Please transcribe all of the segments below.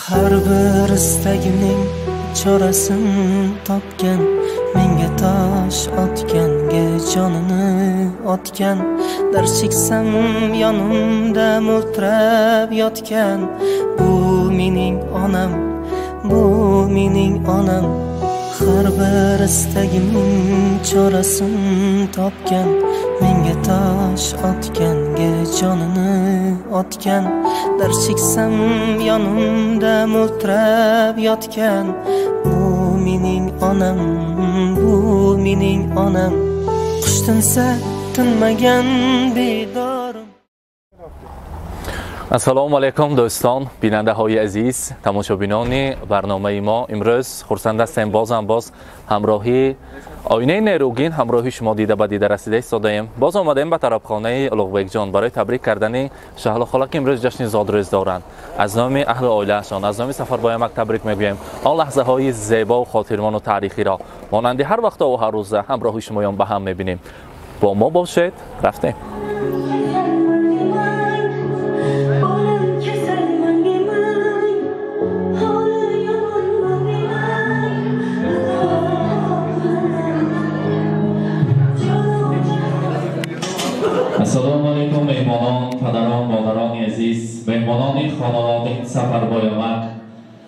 Har bir istagimning chorasini topgan, menga tosh otganga jonini otgan, dar cheksam yonimda mo'ltirab yotgan. Bu mening onam, bu mening onam. Har bir istagimning chorasini topgan, menga tosh otganga jonini otgan, dar cheksam yonimda mo'ltirab yotgan. Bu mening onam, bu mening onam. Qush tinsa tinmagan bedorim. السلام علیکم دوستان، بیننده های عزیز، تماشابینان برنامه ما. امروز خرسند هستیم باز همراهی آینه نیروگین، همراهی شما دیده به دیده رسیده ایستاده‌ایم. باز آمدیم به طرفخانه الوغبک جان برای تبریک کردن شهل و خاله که امروز جشن زادروز دارند. از نام اهل عائله‌شان، از نام سفربایمک تبریک میگویم. آن لحظه های زیبا و خاطرمان و تاریخی را مانند هر وقت و هر روز همراهی شمایان به هم میبینیم. با ما باشید. رفتیم. السلام علیکم مهمانان، پدران، مادران عزیز، مهمانان خانواده سفربایمک.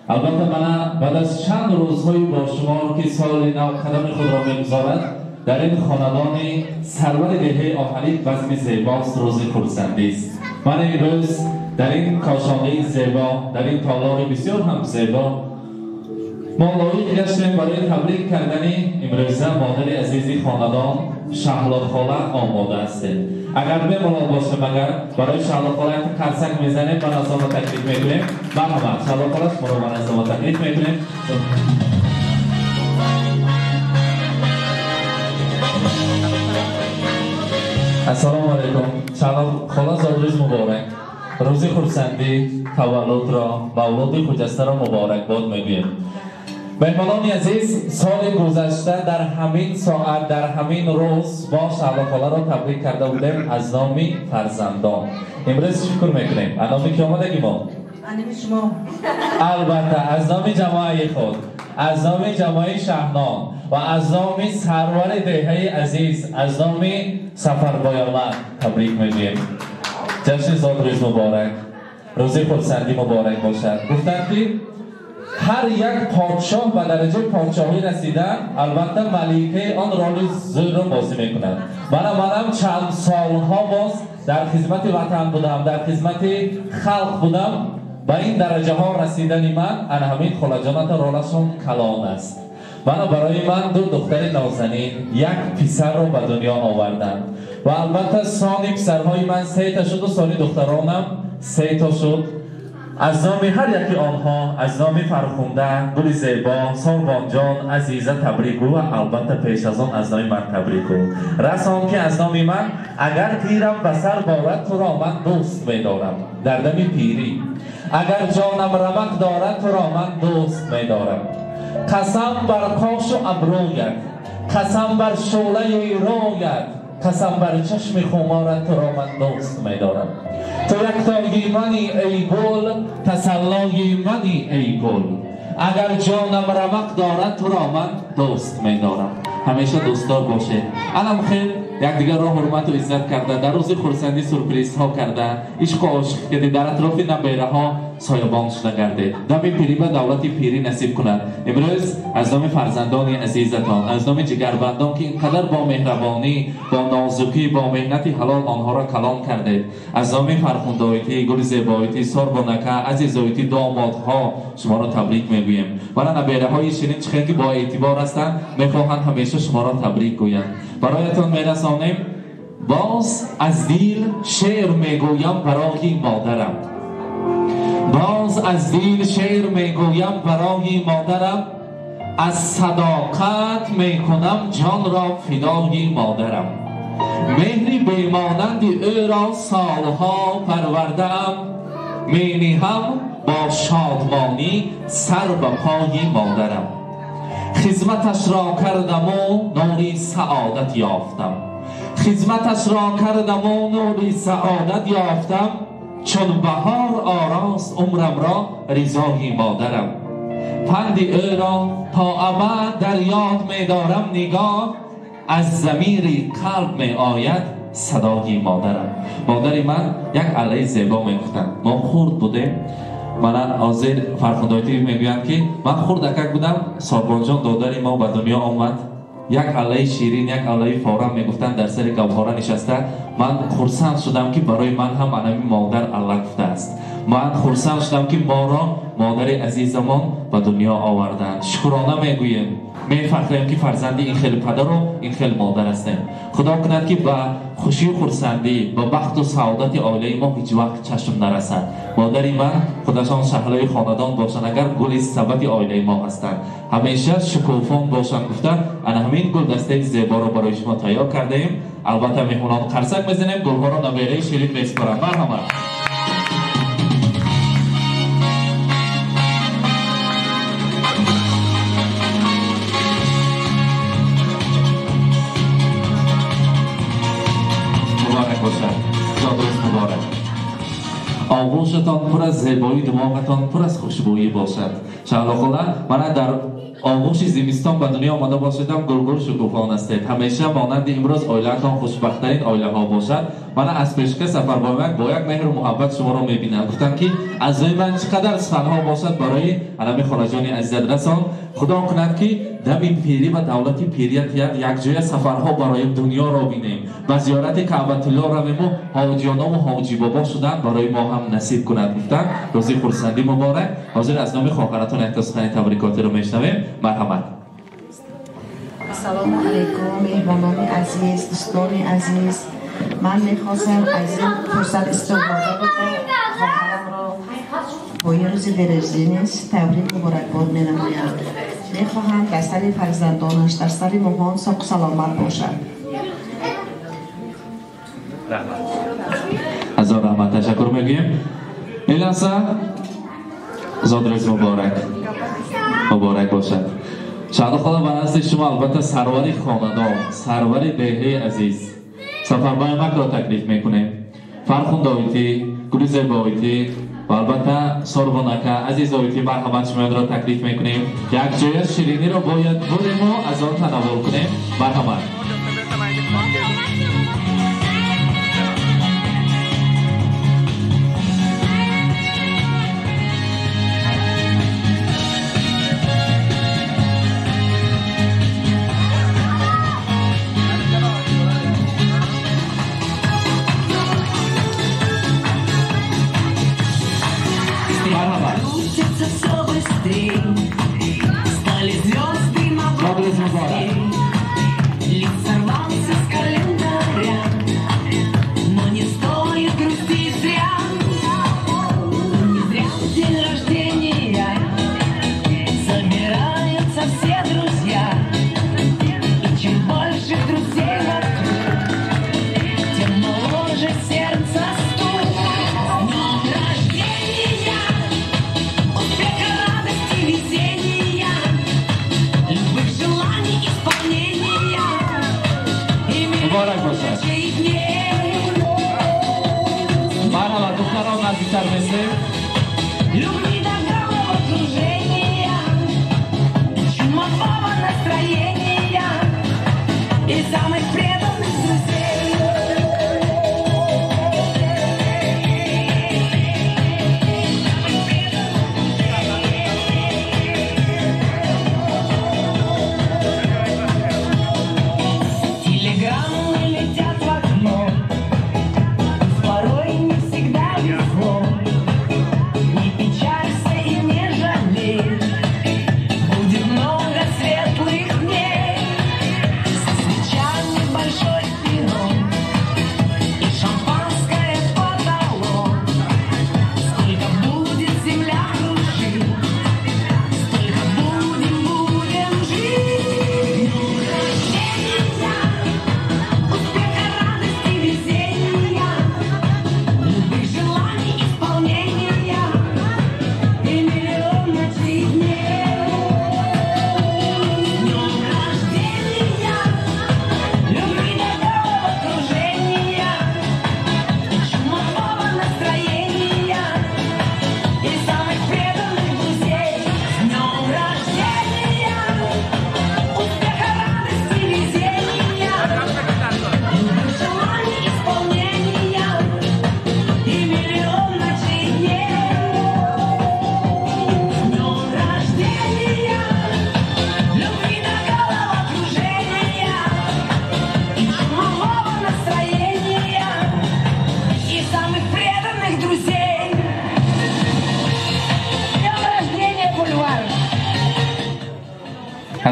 البته من بعد از چند روزهای با شما که سال نو قدم خود را می‌گذارد در این خاندان سرور دهه آهنی بزم زیباست، روز خرسندی است. من امروز در این کاشانه زیبا، در این تالار بسیار هم زیبا ما لایق گشتیم برای تبریک کردن امروزه مادر عزیزی خاندان شهلا خاله آماده هستیم. اگر بمالال باشه مگر برای شهلا خاله قرصک میزنیم و نظام تکلیف میکنیم. مرحبا شهلا خاله شما رو به نظام تکلیف میکنیم. السلام علیکم. شهلا خاله زادروز مبارک. روز خرسندی تولد را مولود خجسته را مبارک باد میگویم. مهمانان عزیز، سال گذشته در همین ساعت، در همین روز با شهلا خاله را تبریک کرده بودیم از نام فرزندان. امروز شکر میکنیم. از نام کی آمدگی ما؟ شما. البته از نام جماعه خود، از نام جماعه شهنان و از نام سرور دهه عزیز، از نام سفربایمک تبریک میگیم. جشن زادروز مبارک، روز خرسندی مبارک باشد. گفتند که هر یک پادشاه به درجه پادشاهی رسیدن، البته ملیکه آن رول زور را بازی میکنند. منم چند سالها باز در خدمت وطن بودم، در خدمت خلق بودم. به این درجه ها رسیدن من ان همین خلاجانت رولشون کلان است. برای من دو دختر نازنین، یک پسر را به دنیا آوردند و البته سان پسرهای من 3 تا شد و سان دخترانم 3 تا شد. از نام هر یکی آنها، از نام فرخنده، گل زیبا، ساربان جان، عزیزه تبریکو و البته پیش از آن از نام من تبریکو. رسان که از نام من اگر تیرم به سر بارد تو را من دوست می‌دارم در دم پیری، اگر جانم رمق دارد تو را من دوست می‌دارم. قسم بر کاش و ابرویت، قسم بر شعله رویت، قسم بر چشم خمارت تو را من دوست می‌دارم. تو یکتایی منی ای گل، تسلای منی ای گل، اگر جانم رمق دارد تو را من دوست می‌دارم. همیشه دوستدار باشه. الان خیلی یکدیگر را حرمت و عزت کرده، در روز خرسندی سورپرایز ها کرده، عشق و عاشق کرده، در اطراف نبیره ها سایبانش نگرده. دم پیری به دولت پیری نصیب کند. امروز از نام فرزندان عزیزتان، از نام جگربندان که اینقدر با مهربانی، با نازکی، با مهنت حلال آنها را کلان کرده، از نام فرخندایتی، گل زیبایتی، ساربانکه، عزیزایتی، دامادها شما را تبریک میگویم. ولی نبیره های شیرین چخیلی با اعتبار هستند، میخواهند همیشه شما را تبریک گویند. برایتان میرسانیم. باز از دل شعر میگویم برای مادرم، باز از دل شعر میگویم برای مادرم، از صداقت میکنم جان را فدای مادرم. مهری بیمانند او را سالها پروردم، مینهم با شادمانی سر به پای مادرم. خدمتش را کردم و نوری سعادت یافتم، خدمتش را کردم و نوری سعادت یافتم. چون بهار آراست عمرم را رضای مادرم. پند او را تا ابد در یاد می دارم نگاه، از ضمیر قلب می آید صدای مادرم. مادری من یک علی زیبا می گفتن. ما خورد بودیم، من حاضر فرخندایتی میگویم که من خردکک بودم، ساربانجان دادری ما به دنیا آمد، یک علی شیرین یک علی فورم میگفتن در سر گوهره نشسته. من خرسند شدم که برای من هم انمی مادر الله گفته است. من خرسند شدم که ما را مادر عزیزمان به دنیا آوردند. شکرانه میگویم، میفخریم که فرزند این خیلی پدر و این خیلی مادر هستیم. خدا کند که به خوشی و خرسندی به بخت و سعادت عائله ما هیچ وقت چشم نرسد. مادری من خودشان شهلای خاندان باشند، اگر گل ثبت عائله ما هستند، همیشه شکوفان باشند گفتن. انا همین گل دسته زیبا رو برای شما تیار کردیم. البته مهمونان قرصک میزنیم، گلها رو نویره شیرین میسپارم. مرحبا. آغوشتان پر از زیبایی، دماغتان پر از خوشبویی باشد. شهلا من در آغوش زمستان به دنیا آمده باشدم. گلگل شکوفان هستید. همیشه مانند امروز عائله‌تان خوشبخت‌ترین عائله ها باشد. من از پیشکش سفربایمک با یک مهر و محبت شما را می‌بینم. گفتم که از من چقدر سخن‌ها باشد برای علم خارجانی عزیزت رسان. خدا کند که در این پیری و دولت پیریت یک جای سفرها برای دنیا را بینیم. با زیارت کعبه الله رویم و حاجیانا و حاجی بابا شدن برای ما هم نصیب کند. گفتن روزی خرسندی مبارک. حاضر از نام خواهراتون احتساب تبریکاتی رو میشنویم. مرحمت. سلام علیکم مهمانان عزیز، دوستان عزیز. من میخواستم از این فرصت استفاده بکنم خواهرم را با یه روز درجینش تبریک و مبارکباد مینمایم. میخواهم در سر فرزندانش در سر ماهان ساق سلامت باشد. از رحمت تشکر میگیم. این لحظه زادرز مبارک باشد. شهدا خدا برنسته شما البته سرور خاندان، سرور دهه عزیز سفربایمک را تکلیف میکنیم. فرخوند داویتی، گل زیبایتی و البته ساربانکه عزیز داویتی مرحمت شما را تکلیف میکنیم. یک جای شیرینی را باید بریم و از آن تناول کنیم. مرحمت.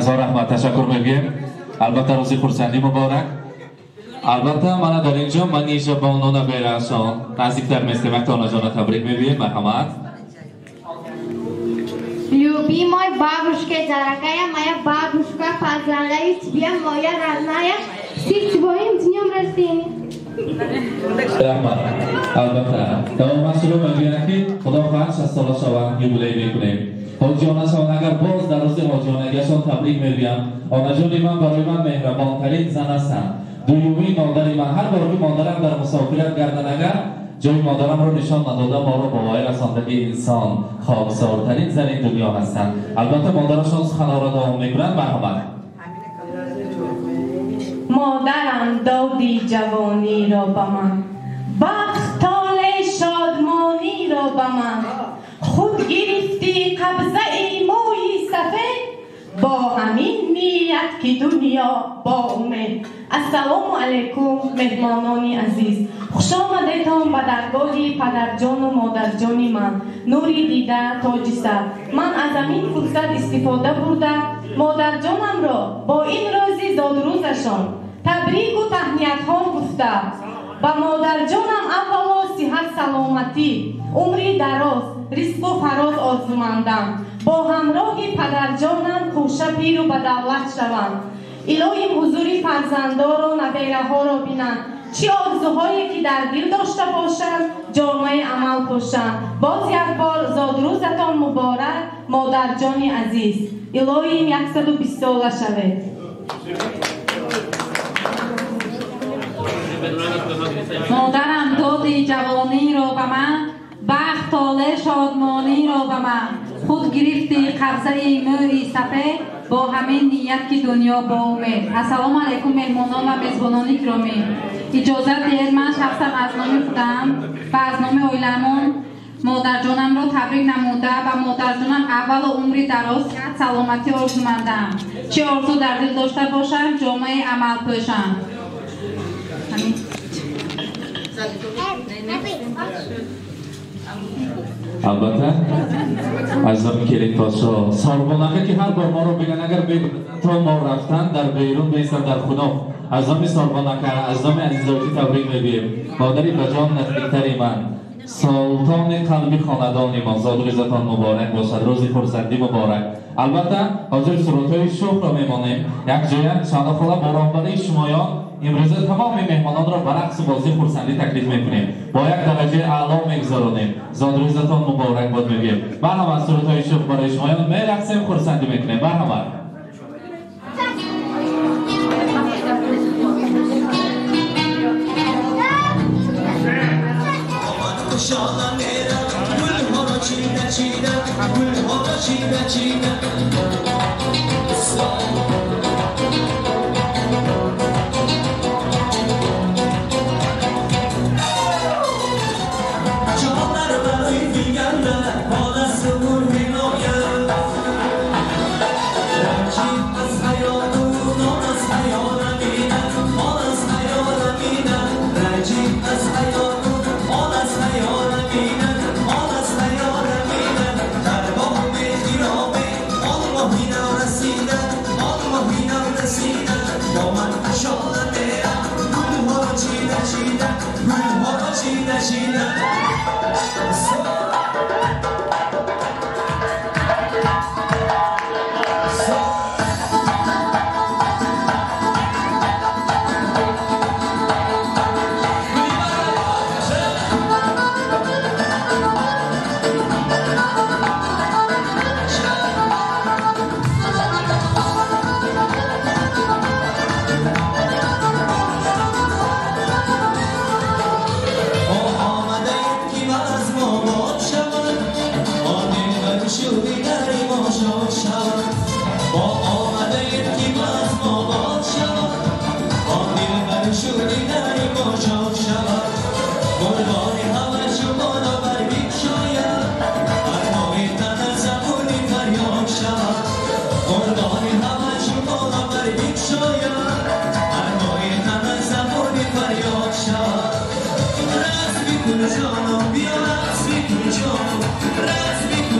هزار رحمت تشکر میگیم. البته روزی خورسندی مبارک. البته من در اینجا منیژه بانون بیرشان نزدیکتر مثل مکتانا جان تبریک میگیم. مرحمت. Любимой бабушке, дорогая моя бабушка, поздравляю тебя, моя родная, с твоим днем рождения. رحمت. البته تمام مسئول میگویند که خدا خواهد 60 ساله شوند یوبیلی میکنیم. حاجیانشان اگر باز در روز حاجیانگیشان تبریک میگویم. آنجان من برای من مهربان ترین زن هستند. دومی مادر من هر بار که مادرم در مسافرت گردن اگر جای مادرم رو نشان نداده ما رو با وای رسانده که انسان خاکسارترین زن این دنیا هستند. البته مادرشان سخنها را دوام میکنند. مرحمت. مادرم دادی جوانی را به من، بخت طال شادمانی را به من، خود گرفتی قبضه ای موی سفید، با همین نیت که دنیا با امید. السلام علیکم مهمانان عزیز، خوش آمدید به درگاه پدرجان و مادرجان من. نوری دیده تاج سر. من از همین فرصت استفاده برده مادرجانم را با این روز زادروزشان تبریک و تهنیت ها گفته. به مادرجانم اولا صحت سلامتی، عمری دراز، رزق و فراز آرزومندم. با همراه پدرجانم کوشه پیر و به دولت شوند. الهی حضور فرزندان و نبیره ها را بینند. چه آرزوهایی که در دل داشته باشند جامعه عمل پوشند. باز یک بار زادروزتان مبارک مادرجان عزیز. الهی 120 ساله شوید. مادرم دادی جوانی را به من، بخت طال شادمانی را به من، خود گرفتی قبضه موی سفید، با همین نیت که دنیا با امید. السلام علیکم مهمانان و میزبانان گرامی. اجازه دهید من شخصا از نام خودم و از نام عائله‌مان مادرجانم را تبریک نموده و مادرجانم اول عمری دراز کرد سلامتی آرزومندم. چه آرزو در دل داشته باشم جامعه عمل پوشم. البته عزیزان کلید پادشاه ساربانقه که هر بار ما رو بگن اگر تا ما رفتن در بیرون بیستن در خونه عزیزان ساربانقه عزیزان عزیزاتی تبریک میگیم. مادری بجان نزدیکتری من سلطان قلبی خاندان ما زادروزتان مبارک باشد. روز خورسندی مبارک. البته حاضر سرودهای شوق را میمانیم. یک جای چند خاله بارانبری شمایان امروز تمام مهمانان را به رقص بازی خورسندی تکلیف میکنیم. با یک درجه اعلا میگذارانیم. زادروزتان مبارک باد میگیم. مرحبا سرودهای شوق برای شمایان میرقصیم خورسندی میکنیم. مرحبا. Raz mi tu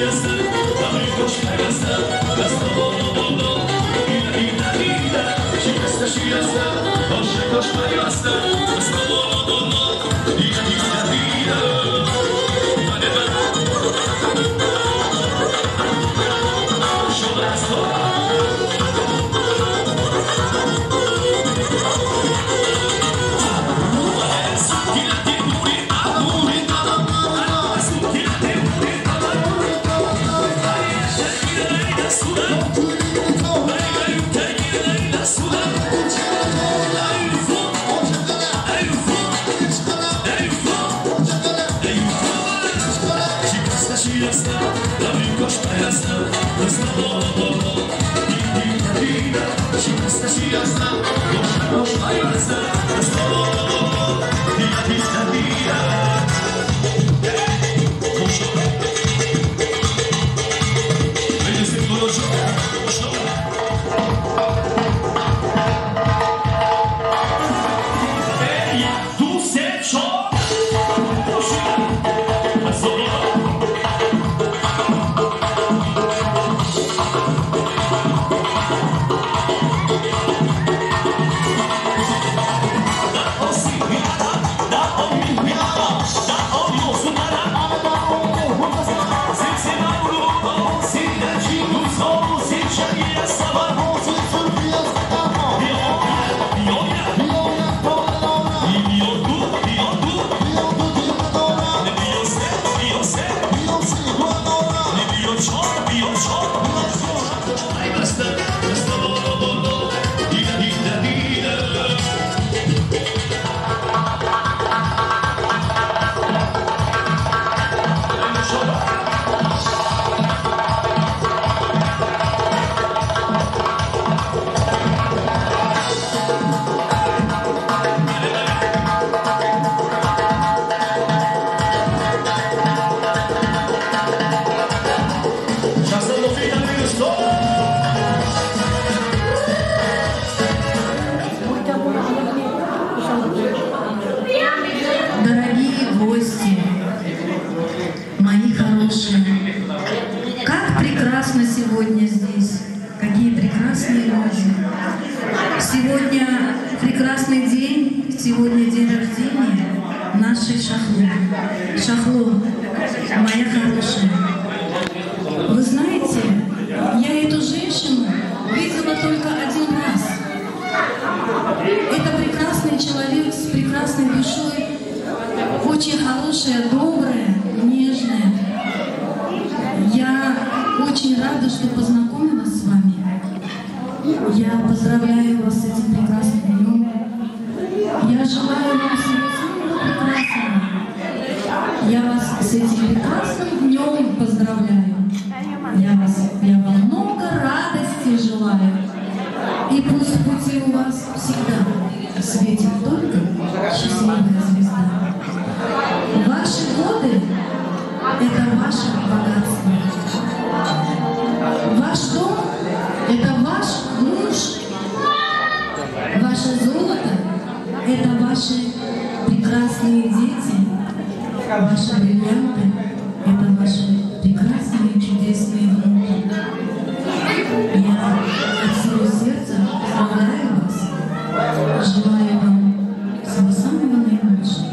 Yes, Сегодня здесь. Какие прекрасные люди. Сегодня прекрасный день, сегодня день рождения нашей Шахло. Шахло, моя хорошая. Вы знаете, я эту женщину видела только один раз. Это прекрасный человек с прекрасной душой, очень хорошая, добрая, нежная. Я очень рада, что познакомилась с вами. Я поздравляю вас с этим прекрасным днем. Я желаю вам всего самого прекрасного. Я вас с этим прекрасным днем поздравляю. Я вам много радости желаю. И пусть в пути у вас всегда светит только счастливая звезда. Ваши годы — это ваше богатство. Ваш дом — это ваш муж. Ваше золото — это ваши прекрасные дети. Ваши бриллианты — это ваши прекрасные чудесные внуки. Я от всего сердца поздравляю вас. Желаю вам всего самого наилучшего.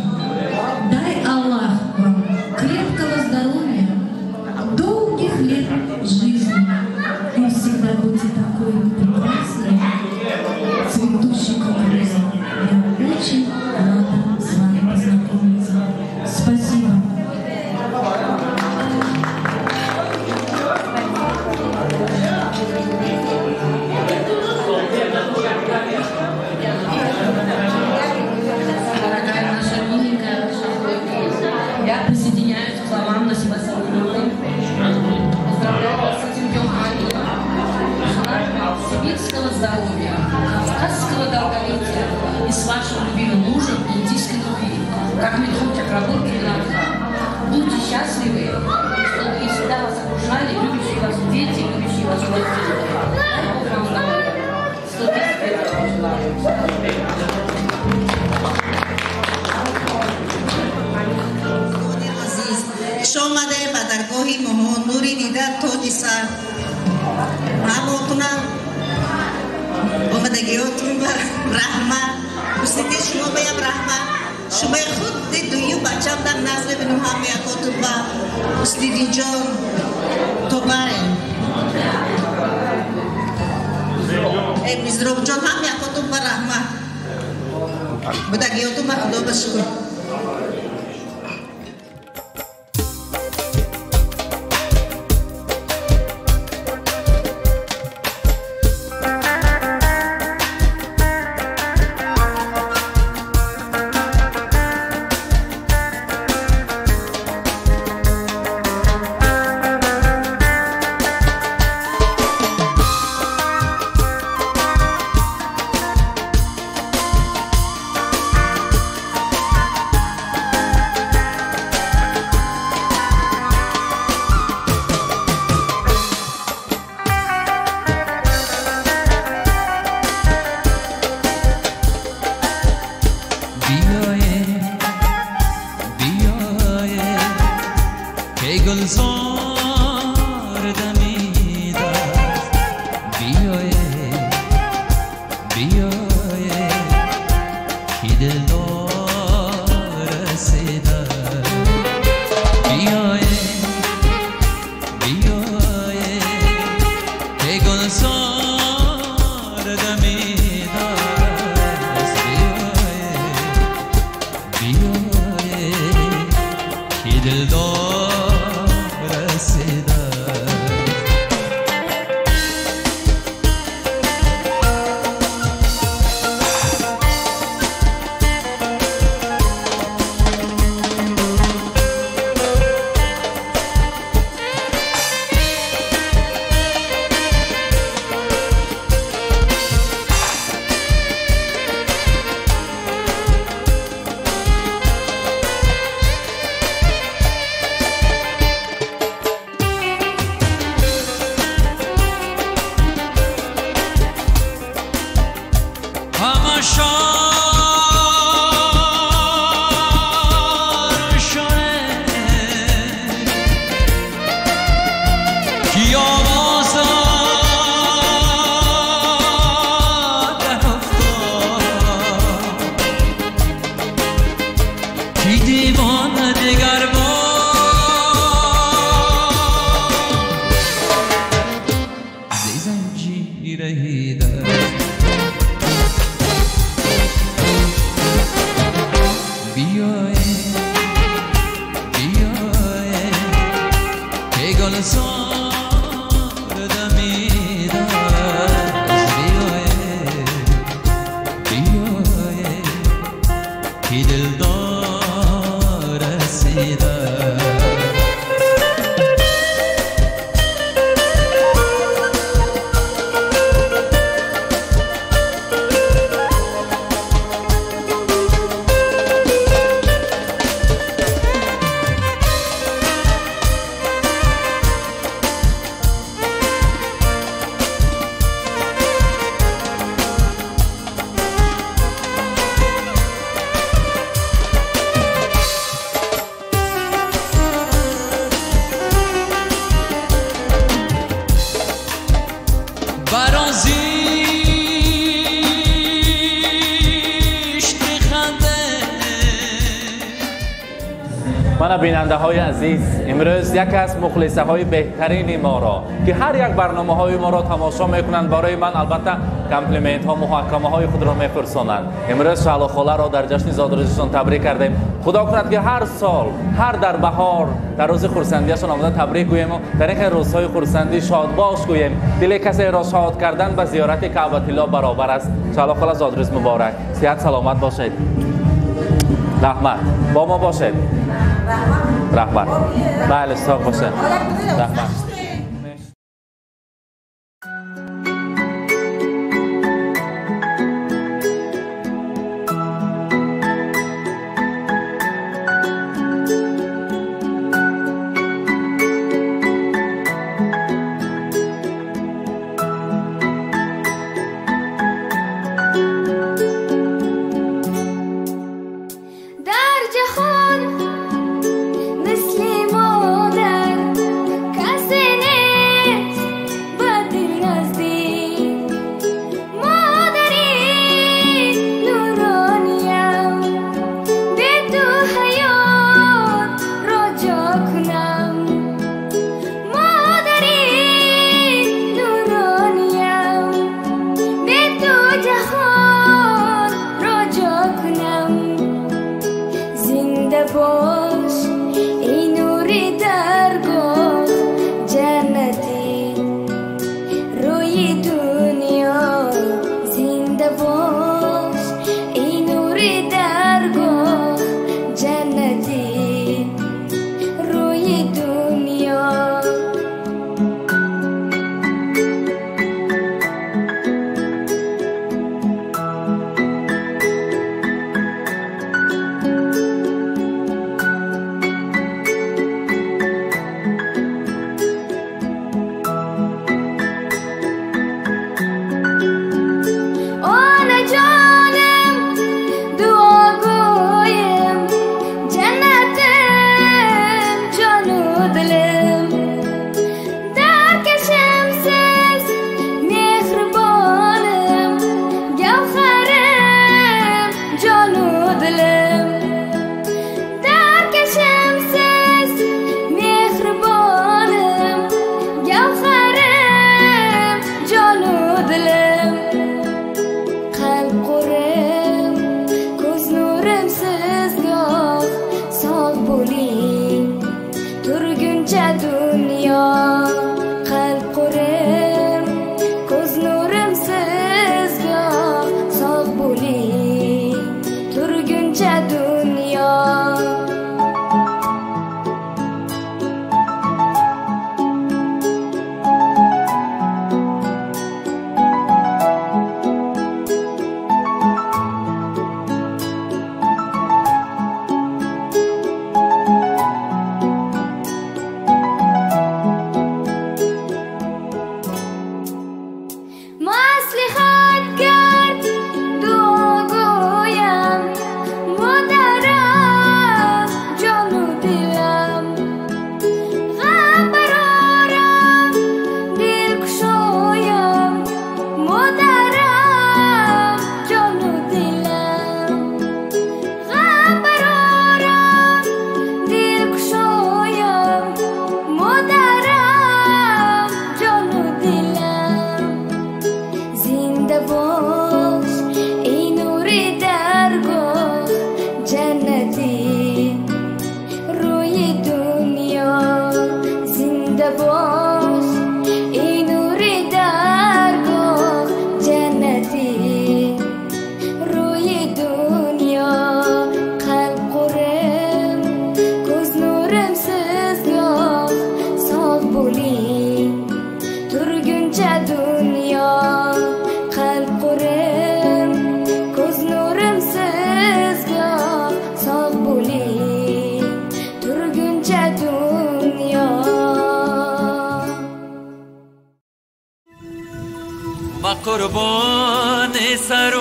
Дай Аллах вам крепкого здоровья, долгих лет жизни. И всегда будьте такой прекрасной, цветущей кукурузой. Я очень рада с вами познакомиться. Спасибо. Дорогая наша миленькая Шахло, я присоединяюсь к словам Насиба Салмановны. Поздравляю вас с этим днем ангела. Желаю вам сибирского здоровья, кавказского долголетия и с вашим любимым мужем индийской любви, как Митхун Чакраборти и Надха. Будьте счастливы, чтобы и всегда вас окружали любящие вас дети, любящие вас родители. Дай Бог вам здоровья. 100 000 лет я вам желаю. شامده به درگاه مامان نوری دیدن تاج سر هماتونم آمدگیاتون به رحمت بسیده شما بیم رحمت شما خود دویو بچم در نزل بینو همه یکاتون به بسیدی جان تو بریم ای بیزروب جان همه یکاتون به رحمت بدگیاتون به خدا بشکر ای گلزار دمیده بیای بیای کی دلدار رسیده بیای بیای ای گلزار دمیده بیای بیای کی دلدار رسیده من بیننده های عزیز، امروز یک از مخلصه های بهترین ما را که هر یک برنامه های ما را تماشا میکنند برای من البته کامپلیمنت ها محاکمه های خود را میفرستانند. امروز شعله خاله را در جشن زادروزیشان تبریک کردیم. خدا کند که هر سال هر در بهار در روز خورسندیشان آمده تبریک گوییم و در این روزهای خورسندی شاد باش گوییم. دل کسی را شاد کردن به زیارت کعبه الله برابر است. شعله خاله زادروز مبارک، صحت سلامت باشید. رحمت با ما باشید. رحمت بله ساق باشه. رحمت مثل مادر کسی dunyo qalb qurim ko'z nurim sizga sog' bo'ling turguncha dunyo قربان سر و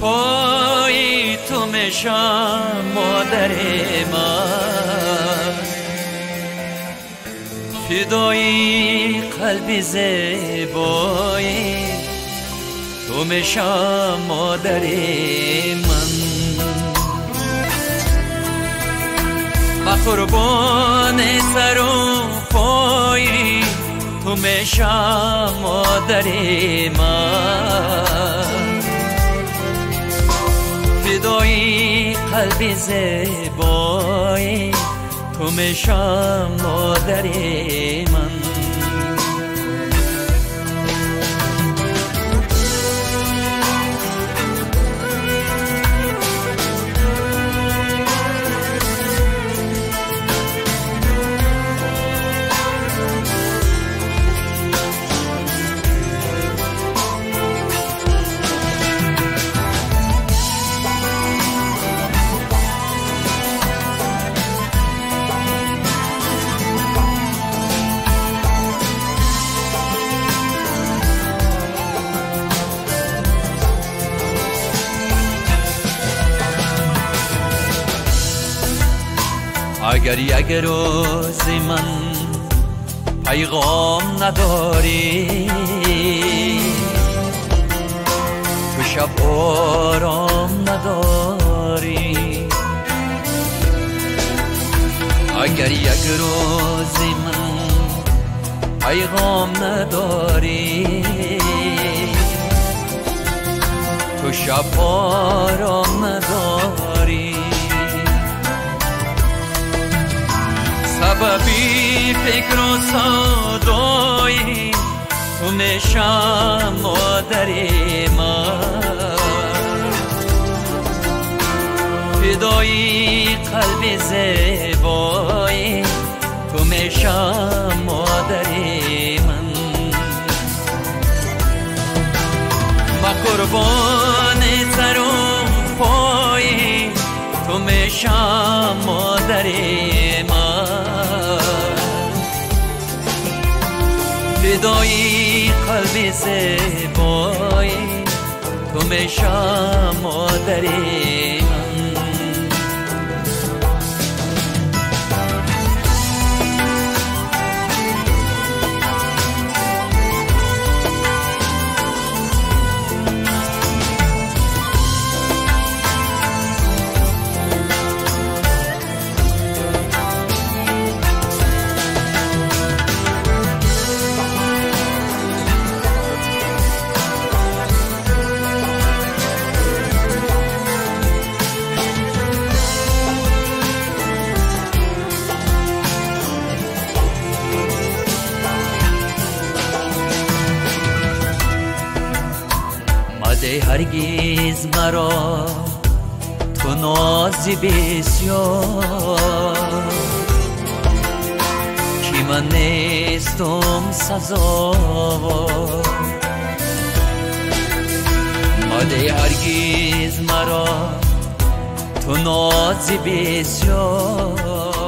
پای تو میشم مادر من فدای قلب زیبای تو میشم مادر من قربان سر و پای تو میشم مادر من فدای قلب زیبای تو میشم مادر من اگر یک روز من پیغام نداری تو شب آرام نداری اگر یک روز من پیغام نداری تو شب آرام نداری سببی فکر و صدای تو میشم مادر من فدای قلب زیبای تو میشم مادر من ما قربان سر و پای تو میشم مادر من فدای قلب زیبای تو میشم مادر من مده هرگز مرا تو نازی بسیار که من نیستم سزاوار مده هرگز مرا تو نازی بسیار